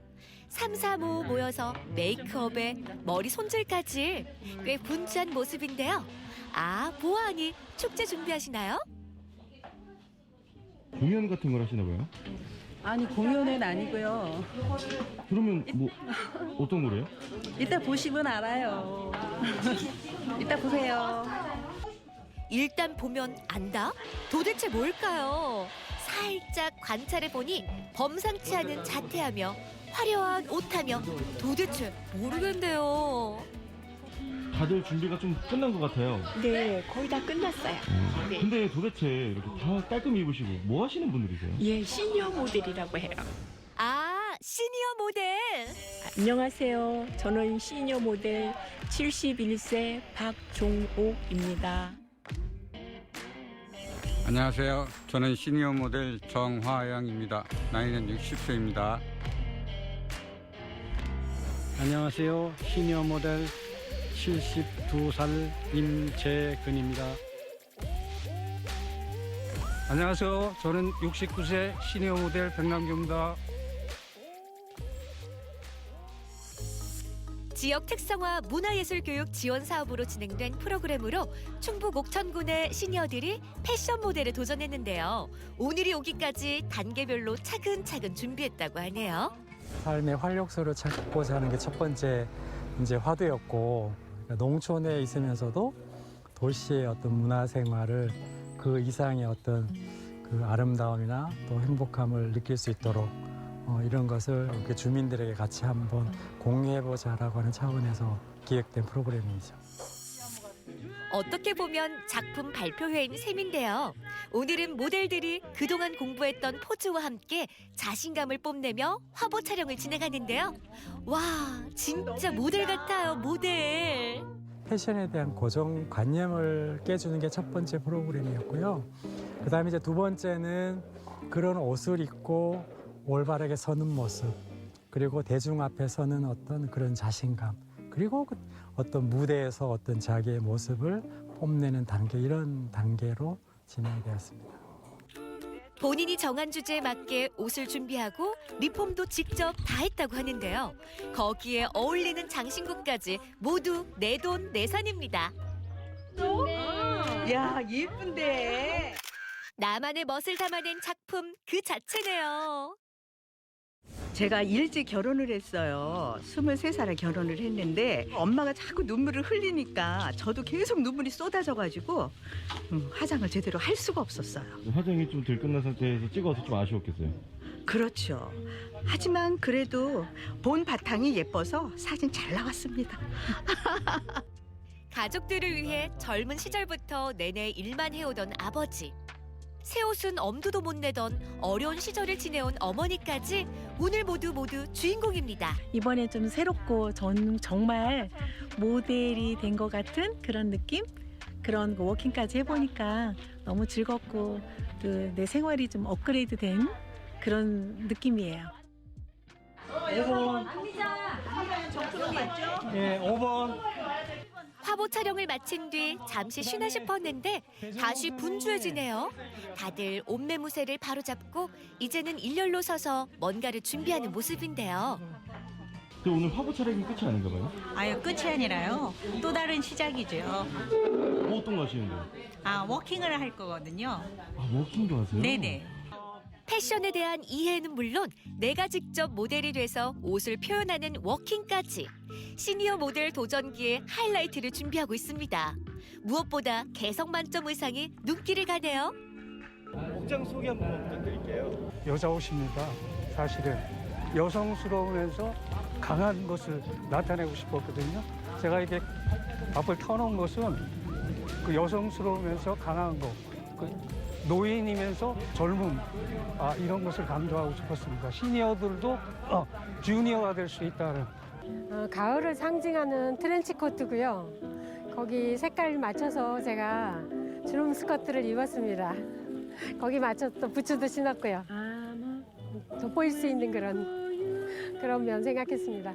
Speaker 18: 3, 4모 모여서 메이크업에 머리 손질까지 꽤 분주한 모습인데요. 아, 보아하니 축제 준비하시나요?
Speaker 8: 공연 같은 걸 하시나 봐요?
Speaker 19: 아니 공연은 아니고요.
Speaker 8: 그러면 뭐 어떤 거래요?
Speaker 19: 이따 보시면 알아요. 이따 보세요.
Speaker 18: 일단 보면 안다? 도대체 뭘까요? 살짝 관찰해 보니 범상치 않은 자태하며 화려한 옷하며 도대체 모르겠는데요.
Speaker 8: 다들 준비가 좀 끝난 것 같아요.
Speaker 20: 네, 거의 다 끝났어요. 네.
Speaker 8: 근데 도대체 이렇게 다 깔끔히 입으시고 뭐 하시는 분들이세요?
Speaker 20: 예, 시니어 모델이라고 해요.
Speaker 18: 아, 시니어 모델.
Speaker 20: 안녕하세요. 저는 시니어 모델 71세 박종옥입니다.
Speaker 21: 안녕하세요. 저는 시니어 모델 정화영입니다. 나이는 60세입니다.
Speaker 22: 안녕하세요. 시니어 모델 72살 임재근입니다. 안녕하세요. 저는 69세 시니어 모델 백남규입니다.
Speaker 18: 지역 특성화 문화예술 교육 지원 사업으로 진행된 프로그램으로 충북 옥천군의 시니어들이 패션 모델에 도전했는데요. 오늘이 오기까지 단계별로 차근차근 준비했다고 하네요.
Speaker 23: 삶의 활력소를 찾고자 하는 게 첫 번째 이제 화두였고, 그러니까 농촌에 있으면서도 도시의 어떤 문화생활을 그 이상의 어떤 그 아름다움이나 또 행복함을 느낄 수 있도록 이런 것을 이렇게 주민들에게 같이 한번 공유해보자라고 하는 차원에서 기획된 프로그램이죠.
Speaker 18: 어떻게 보면 작품 발표회인 셈인데요. 오늘은 모델들이 그동안 공부했던 포즈와 함께 자신감을 뽐내며 화보 촬영을 진행하는데요. 와, 진짜 모델 같아요, 모델.
Speaker 23: 패션에 대한 고정관념을 깨주는 게 첫 번째 프로그램이었고요. 그다음에 이제 두 번째는 그런 옷을 입고 올바르게 서는 모습, 그리고 대중 앞에 서는 어떤 그런 자신감, 그리고 어떤 무대에서 어떤 자기의 모습을 뽐내는 단계, 이런 단계로 진행되었습니다.
Speaker 18: 본인이 정한 주제에 맞게 옷을 준비하고 리폼도 직접 다 했다고 하는데요. 거기에 어울리는 장신구까지 모두 내돈 내산입니다.
Speaker 19: 야, 예쁜데.
Speaker 18: 나만의 멋을 담아낸 작품 그 자체네요.
Speaker 19: 제가 일찍 결혼을 했어요. 23살에 결혼을 했는데 엄마가 자꾸 눈물을 흘리니까 저도 계속 눈물이 쏟아져가지고 화장을 제대로 할 수가 없었어요.
Speaker 8: 화장이 좀 덜 끝난 상태에서 찍어서 좀 아쉬웠겠어요.
Speaker 19: 그렇죠. 하지만 그래도 본 바탕이 예뻐서 사진 잘 나왔습니다.
Speaker 18: 가족들을 위해 젊은 시절부터 내내 일만 해오던 아버지. 새 옷은 엄두도 못 내던 어려운 시절을 지내온 어머니까지 오늘 모두 주인공입니다.
Speaker 20: 이번에 좀 새롭고 전 정말 모델이 된 것 같은 그런 느낌? 그런 거 워킹까지 해보니까 너무 즐겁고 또 내 생활이 좀 업그레이드 된 그런 느낌이에요.
Speaker 23: 5번. 네, 5번.
Speaker 18: 화보 촬영을 마친 뒤 잠시 쉬나 싶었는데 다시 분주해지네요. 다들 옷매무새를 바로잡고 이제는 일렬로 서서 뭔가를 준비하는 모습인데요.
Speaker 8: 오늘 화보 촬영이 끝이 아닌가 봐요?
Speaker 24: 아유, 끝이 아니라요. 또 다른 시작이죠.
Speaker 8: 뭐 어떤 거 하시는데요?
Speaker 24: 워킹을 할 거거든요.
Speaker 8: 워킹도 하세요?
Speaker 24: 네네.
Speaker 18: 패션에 대한 이해는 물론 내가 직접 모델이 돼서 옷을 표현하는 워킹까지 시니어 모델 도전기의 하이라이트를 준비하고 있습니다. 무엇보다 개성 만점 의상이 눈길을 가네요.
Speaker 8: 복장 소개 한번 부탁드릴게요.
Speaker 22: 여자 옷입니다. 사실은 여성스러우면서 강한 것을 나타내고 싶었거든요. 제가 이게 앞을 터놓은 것은 그 여성스러우면서 강한 거, 그 노인이면서 젊음, 이런 것을 강조하고 싶었습니다. 시니어들도 주니어가 될 수 있다는.
Speaker 25: 가을을 상징하는 트렌치 코트고요. 거기 색깔 맞춰서 제가 주름 스커트를 입었습니다. 거기 맞춰서 또 부츠도 신었고요. 돋보일 수 있는 그런 면 생각했습니다.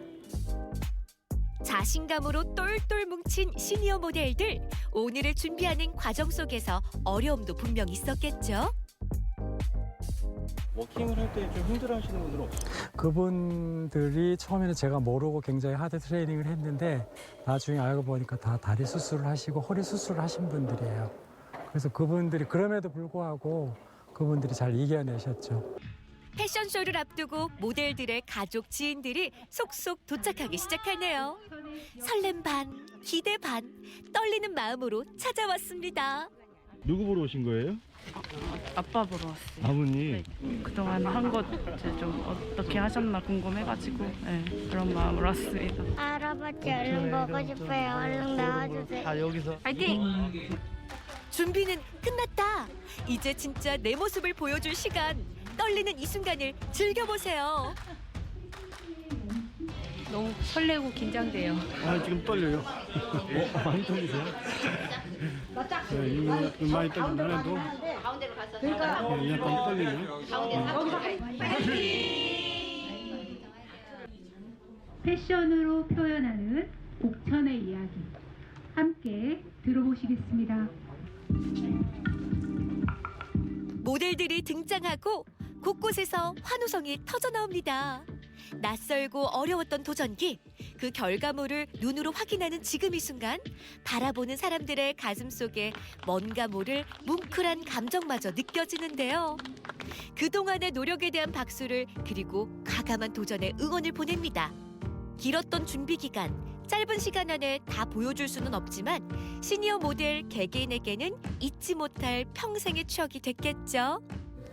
Speaker 18: 자신감으로 똘똘 뭉친 시니어 모델들. 오늘을 준비하는 과정 속에서 어려움도 분명 있었겠죠.
Speaker 8: 워킹을 할 때 좀 힘들어하시는 분들은 없어요?
Speaker 23: 그분들이 처음에는 제가 모르고 굉장히 하드 트레이닝을 했는데 나중에 알고 보니까 다 다리 수술을 하시고 허리 수술을 하신 분들이에요. 그래서 그분들이 그럼에도 불구하고 그분들이 잘 이겨내셨죠.
Speaker 18: 패션쇼를 앞두고 모델들의 가족, 지인들이 속속 도착하기 시작하네요. 설렘 반, 기대 반, 떨리는 마음으로 찾아왔습니다.
Speaker 1: 누구 보러 오신 거예요?
Speaker 4: 아빠 보러 왔어요.
Speaker 1: 아버님.
Speaker 4: 그동안 한 것 좀 어떻게 하셨나 궁금해가지고 그런 마음으로 왔습니다.
Speaker 5: 할아버지 얼른 보고 싶어요. 얼른 나와주세요.
Speaker 1: 아, 여기서.
Speaker 18: 파이팅! 준비는 끝났다. 이제 진짜 내 모습을 보여줄 시간. 떨리는 이 순간을 즐겨보세요.
Speaker 4: 너무 설레고 긴장돼요.
Speaker 1: 아, 지금 떨려요. 많이 떨리세요? 네, 많이 떨린다 해도 약간 떨리네요.
Speaker 7: 패션으로 표현하는 옥천의 이야기 함께 들어보시겠습니다.
Speaker 18: 모델들이 등장하고 곳곳에서 환호성이 터져나옵니다. 낯설고 어려웠던 도전기, 그 결과물을 눈으로 확인하는 지금 이 순간 바라보는 사람들의 가슴 속에 뭔가 모를 뭉클한 감정마저 느껴지는데요. 그동안의 노력에 대한 박수를 그리고 과감한 도전에 응원을 보냅니다. 길었던 준비 기간, 짧은 시간 안에 다 보여줄 수는 없지만 시니어 모델 개개인에게는 잊지 못할 평생의 추억이 됐겠죠.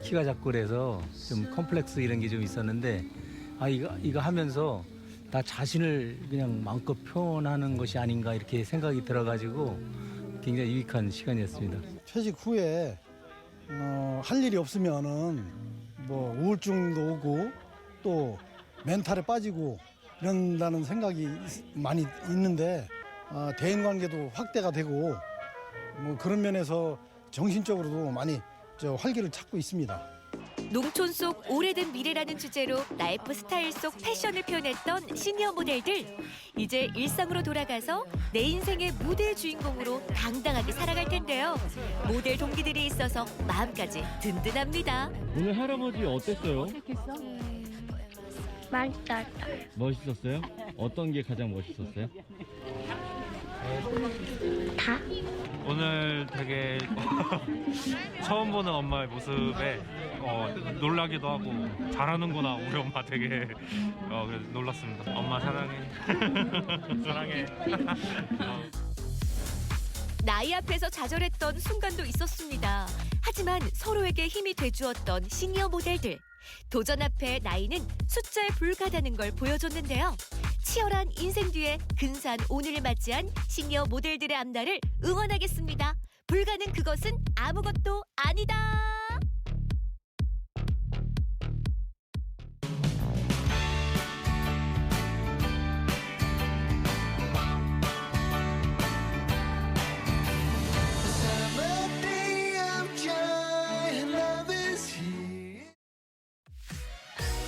Speaker 9: 키가 작고 그래서 좀 컴플렉스 이런 게 좀 있었는데 이거 하면서 나 자신을 그냥 마음껏 표현하는 것이 아닌가 이렇게 생각이 들어가지고 굉장히 유익한 시간이었습니다.
Speaker 26: 퇴직 후에 할 일이 없으면은 뭐 우울증도 오고 또 멘탈에 빠지고 이런다는 생각이 많이 있는데 대인관계도 확대가 되고 뭐 그런 면에서 정신적으로도 많이 활기를 찾고 있습니다.
Speaker 18: 농촌 속 오래된 미래라는 주제로 라이프 스타일 속 패션을 표현했던 시니어 모델들. 이제 일상으로 돌아가서 내 인생의 무대 주인공으로 당당하게 살아갈 텐데요. 모델 동기들이 있어서 마음까지 든든합니다.
Speaker 1: 오늘 할아버지 어땠어요?
Speaker 5: 맛있다.
Speaker 1: 멋있었어요? 어떤 게 가장 멋있었어요?
Speaker 5: 다?
Speaker 27: 오늘 되게 처음 보는 엄마의 모습에 놀라기도 하고 잘하는구나 우리 엄마 되게 그래서 놀랐습니다. 엄마 사랑해. 사랑해.
Speaker 18: 나이 앞에서 좌절했던 순간도 있었습니다. 하지만 서로에게 힘이 돼주었던 시니어 모델들. 도전 앞에 나이는 숫자에 불과하다는 걸 보여줬는데요. 치열한 인생 뒤에 근사한 오늘을 맞이한 시니어 모델들의 앞날을 응원하겠습니다. 불가능 그것은 아무것도 아니다.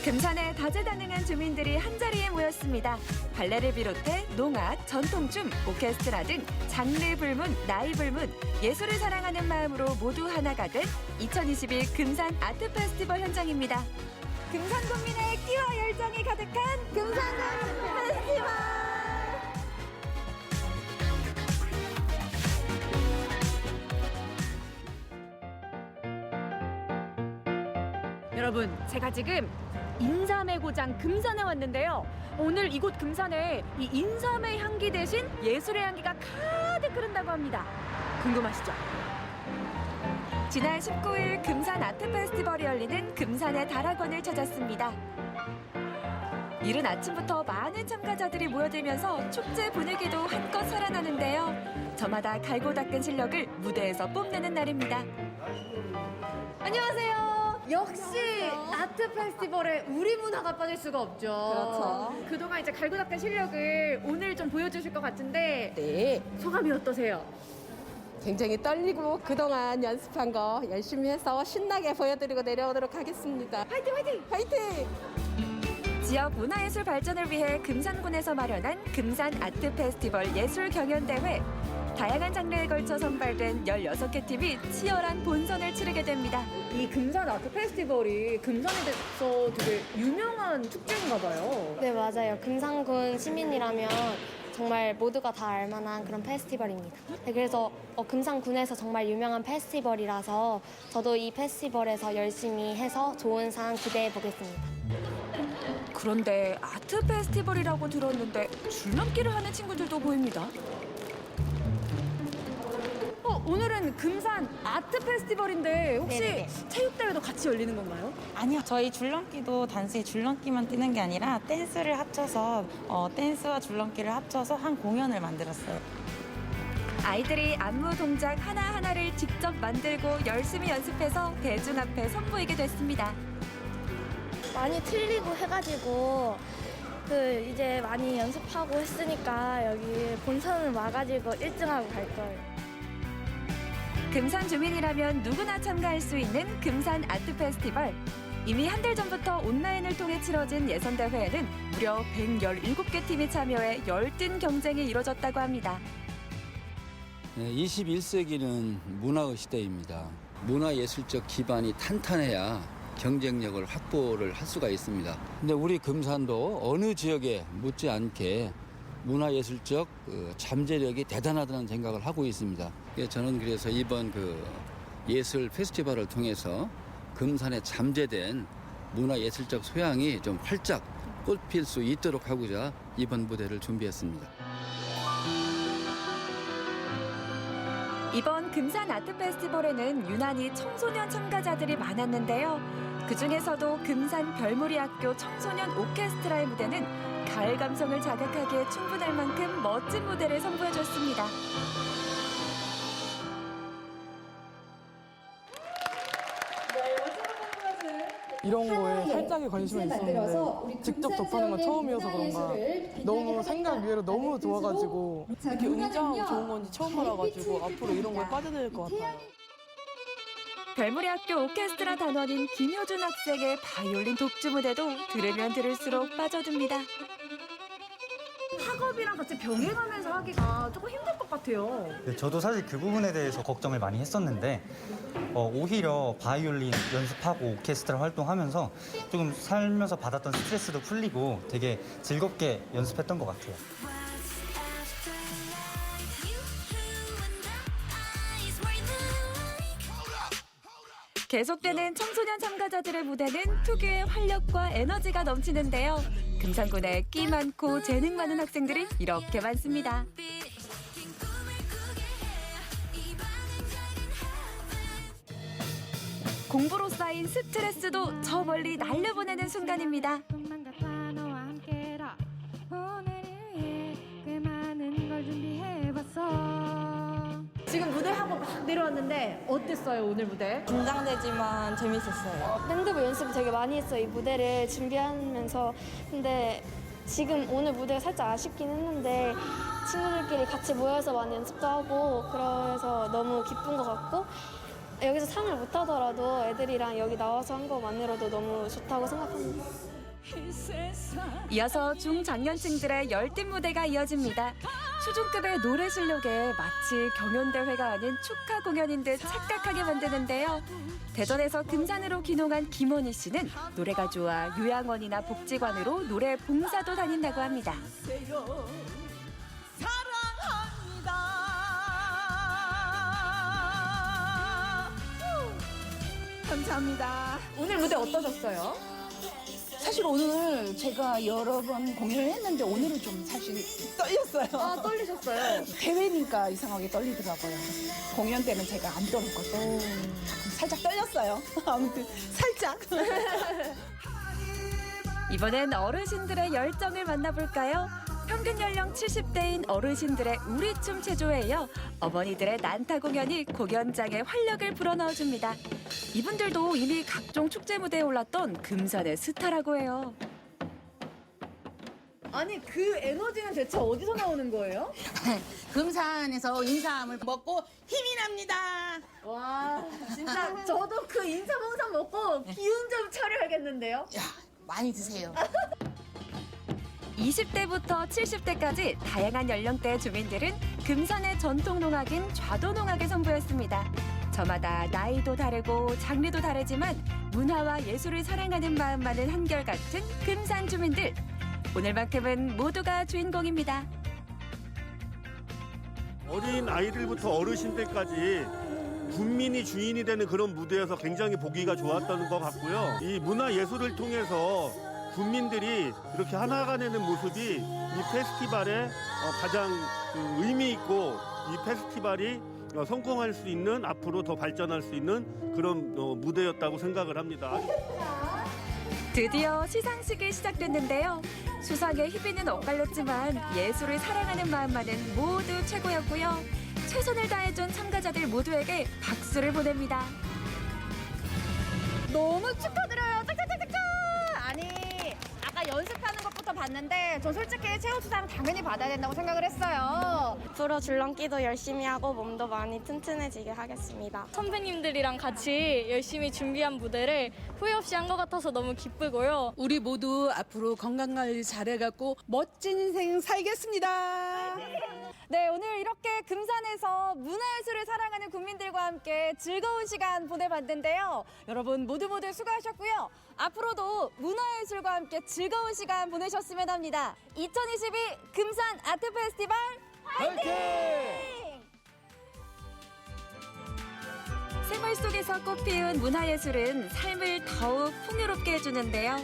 Speaker 10: 금산의 다재다능한 주민들이 한자리에 모였습니다. 발레를 비롯해 농악, 전통춤, 오케스트라 등 장르 불문, 나이 불문, 예술을 사랑하는 마음으로 모두 하나가 된 2021 금산 아트 페스티벌 현장입니다. 금산 국민의 끼와 열정이 가득한 금산 아트 페스티벌!
Speaker 28: 여러분, 제가 지금 인삼의 고장 금산에 왔는데요. 오늘 이곳 금산에 이 인삼의 향기 대신 예술의 향기가 가득 흐른다고 합니다. 궁금하시죠?
Speaker 10: 지난 19일 금산 아트 페스티벌이 열리는 금산의 다락원을 찾았습니다. 이른 아침부터 많은 참가자들이 모여들면서 축제 분위기도 한껏 살아나는데요. 저마다 갈고 닦은 실력을 무대에서 뽐내는 날입니다.
Speaker 29: 안녕하세요. 역시 아트 페스티벌에 우리 문화가 빠질 수가 없죠.
Speaker 10: 그렇죠.
Speaker 29: 그동안 이제 갈고 닦은 실력을 오늘 좀 보여주실 것 같은데 네. 소감이 어떠세요?
Speaker 30: 굉장히 떨리고 그동안 연습한 거 열심히 해서 신나게 보여드리고 내려오도록 하겠습니다.
Speaker 29: 화이팅 화이팅!
Speaker 30: 화이팅!
Speaker 10: 지역 문화예술 발전을 위해 금산군에서 마련한 금산 아트 페스티벌 예술 경연대회. 다양한 장르에 걸쳐 선발된 16개 팀이 치열한 본선을 치르게 됩니다.
Speaker 29: 이 금산 아트 페스티벌이 금산에서 되게 유명한 축제인가 봐요.
Speaker 31: 네, 맞아요. 금산군 시민이라면
Speaker 5: 정말 모두가 다 알만한 그런 페스티벌입니다. 네, 그래서 금산군에서 정말 유명한 페스티벌이라서 저도 이 페스티벌에서 열심히 해서 좋은 상 기대해 보겠습니다.
Speaker 10: 그런데 아트 페스티벌이라고 들었는데 줄넘기를 하는 친구들도 보입니다.
Speaker 28: 오늘은 금산 아트 페스티벌인데 혹시
Speaker 24: 네네네.
Speaker 28: 체육대회도 같이 열리는 건가요?
Speaker 24: 아니요. 저희 줄넘기도 단순히 줄넘기만 뛰는 게 아니라 댄스를 합쳐서 댄스와 줄넘기를 합쳐서 한 공연을 만들었어요.
Speaker 10: 아이들이 안무 동작 하나하나를 직접 만들고 열심히 연습해서 대중 앞에 선보이게 됐습니다.
Speaker 5: 많이 틀리고 해가지고 이제 많이 연습하고 했으니까 여기 본선을 와가지고 1등하고 갈 거예요.
Speaker 10: 금산 주민이라면 누구나 참가할 수 있는 금산 아트 페스티벌. 이미 한 달 전부터 온라인을 통해 치러진 예선대회에는 무려 117개 팀이 참여해 열띤 경쟁이 이뤄졌다고 합니다.
Speaker 2: 21세기는 문화의 시대입니다. 문화예술적 기반이 탄탄해야 경쟁력을 확보를 할 수가 있습니다. 근데 우리 금산도 어느 지역에 못지않게 문화예술적 잠재력이 대단하다는 생각을 하고 있습니다. 저는 그래서 이번 예술 페스티벌을 통해서 금산에 잠재된 문화예술적 소양이 좀 활짝 꽃필 수 있도록 하고자 이번 무대를 준비했습니다.
Speaker 10: 이번 금산 아트 페스티벌에는 유난히 청소년 참가자들이 많았는데요. 그중에서도 금산 별무리학교 청소년 오케스트라의 무대는 가을 감성을 자극하기에 충분할 만큼 멋진 무대를 선보여줬습니다.
Speaker 3: 이런 거에 살짝의 관심은 있었는데 직접 접하는 건 처음이어서 그런가 너무 생각 외로 너무 좋아가지고 이렇게 웅장하고 좋은 건지 처음 알아가지고 앞으로 이런 거에 빠져들 것 같아요.
Speaker 10: 별무리학교 오케스트라 단원인 김효준 학생의 바이올린 독주 무대도 들으면 들을수록 빠져듭니다.
Speaker 28: 학업이랑 같이 병행하면서 하기가 조금 힘들 것 같아요.
Speaker 6: 저도 사실 그 부분에 대해서 걱정을 많이 했었는데 오히려 바이올린 연습하고 오케스트라 활동하면서 조금 살면서 받았던 스트레스도 풀리고 되게 즐겁게 연습했던 것 같아요.
Speaker 10: 계속되는 청소년 참가자들의 무대는 특유의 활력과 에너지가 넘치는데요. 금산군에 끼 많고 재능 많은 학생들이 이렇게 많습니다. 공부로 쌓인 스트레스도 저 멀리 날려보내는 순간입니다.
Speaker 28: 지금 무대하고 막 내려왔는데 어땠어요, 오늘 무대?
Speaker 30: 긴장되지만 재밌었어요. 밴드부 연습을 되게 많이 했어요, 이 무대를 준비하면서. 근데 지금 오늘 무대가 살짝 아쉽긴 했는데 친구들끼리 같이 모여서 많이 연습도 하고 그래서 너무 기쁜 것 같고 여기서 상을 못 하더라도 애들이랑 여기 나와서 한 것만으로도 너무 좋다고 생각합니다.
Speaker 10: 이어서 중장년층들의 열띤 무대가 이어집니다. 수준급의 노래 실력에 마치 경연대회가 아닌 축하 공연인 듯 착각하게 만드는데요. 대전에서 금산으로 귀농한 김원희 씨는 노래가 좋아 요양원이나 복지관으로 노래 봉사도 다닌다고 합니다.
Speaker 28: 감사합니다. 오늘 무대 어떠셨어요?
Speaker 11: 사실 오늘 제가 여러 번 공연을 했는데 오늘은 좀 사실 떨렸어요.
Speaker 28: 아, 떨리셨어요?
Speaker 11: 대회니까 이상하게 떨리더라고요. 공연 때는 제가 안 떨었거든요. 살짝 떨렸어요. 아무튼 살짝.
Speaker 10: 이번엔 어르신들의 열정을 만나볼까요? 평균 연령 70대인 어르신들의 우리춤 체조에 이어 어머니들의 난타 공연이 공연장에 활력을 불어넣어줍니다. 이분들도 이미 각종 축제 무대에 올랐던 금산의 스타라고 해요.
Speaker 28: 아니, 그 에너지는 대체 어디서 나오는 거예요?
Speaker 11: 금산에서 인삼을 먹고 힘이 납니다.
Speaker 28: 와, 진짜 저도 그 인삼홍삼 먹고 기운 좀 차려야겠는데요?
Speaker 11: 많이 드세요.
Speaker 10: 20대부터 70대까지 다양한 연령대의 주민들은 금산의 전통 농악인 좌도농악을 선보였습니다. 저마다 나이도 다르고 장르도 다르지만 문화와 예술을 사랑하는 마음만은 한결같은 금산 주민들. 오늘만큼은 모두가 주인공입니다.
Speaker 12: 어린 아이들부터 어르신들까지 국민이 주인이 되는 그런 무대여서 굉장히 보기가 좋았던 것 같고요. 이 문화예술을 통해서 국민들이 이렇게 하나가 되는 모습이 이 페스티벌의 가장 의미 있고 이 페스티벌이 성공할 수 있는, 앞으로 더 발전할 수 있는 그런 무대였다고 생각을 합니다.
Speaker 10: 드디어 시상식이 시작됐는데요. 수상에 희비는 엇갈렸지만 예술을 사랑하는 마음만은 모두 최고였고요. 최선을 다해준 참가자들 모두에게 박수를 보냅니다.
Speaker 29: 너무 축하드려요. 짝짝짝짝짝! 아니, 아까 연습하는 것부터 봤는데 저 솔직히 최우수상 당연히 받아야 된다고 생각을 했어요.
Speaker 5: 앞으로 줄넘기도 열심히 하고 몸도 많이 튼튼해지게 하겠습니다.
Speaker 13: 선배님들이랑 같이 열심히 준비한 무대를 후회 없이 한 것 같아서 너무 기쁘고요.
Speaker 11: 우리 모두 앞으로 건강관리 잘해갖고 멋진 인생 살겠습니다.
Speaker 29: 네, 오늘 이렇게 금산에서 문화예술을 사랑하는 국민들과 함께 즐거운 시간 보내봤는데요. 여러분 모두 수고하셨고요. 앞으로도 문화예술과 함께 즐거운 시간 보내셨으면 합니다. 2022 금산 아트 페스티벌 화이팅!
Speaker 10: 생활 속에서 꽃피운 문화예술은 삶을 더욱 풍요롭게 해주는데요.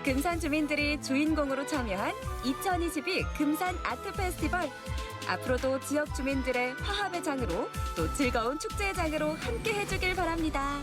Speaker 10: 금산 주민들이 주인공으로 참여한 2022 금산 아트 페스티벌. 앞으로도 지역 주민들의 화합의 장으로 또 즐거운 축제의 장으로 함께 해주길 바랍니다.